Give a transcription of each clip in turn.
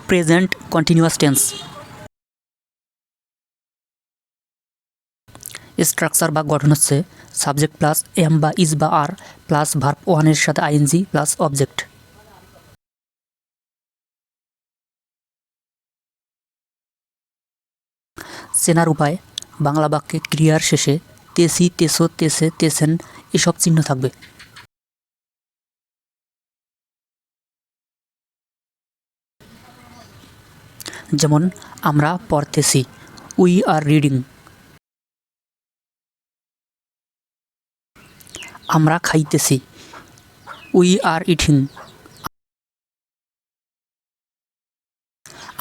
Present continuous tense. Structure বা গঠন হচ্ছে সাবজেক্ট প্লাস এম বা ইজ বা আর প্লাস ভার্ব ওয়ানের সাথে আইএনজি প্লাস অবজেক্ট। চেনার উপায়: বাংলা বাক্যে ক্রিয়ার শেষে তেসি, তেসো, তেসে, তেসেন এসব চিহ্ন থাকবে। যেমন আমরা পড়তেছি, উই আর রিডিং। আমরা খাইতেছি, উই আর ইটিং।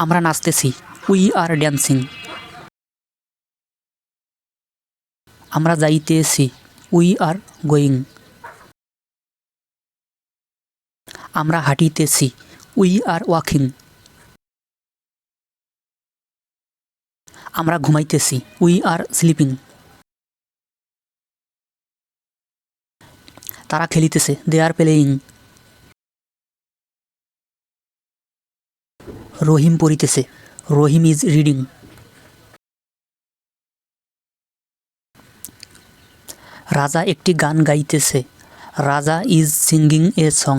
আমরা নাচতেছি, উই আর ড্যান্সিং। আমরা যাইতেছি, উই আর গোয়িং। আমরা হাঁটিতেছি, উই আর ওয়াকিং। আমরা ঘুমাইতেছি, উই আর স্লিপিং। তারা খেলিতেছে, দে আর প্লেয়িং। রহিম পড়িতেছে, রহিম ইজ রিডিং। রাজা একটি গান গাইতেছে, রাজা ইজ সিঙ্গিং এ সং।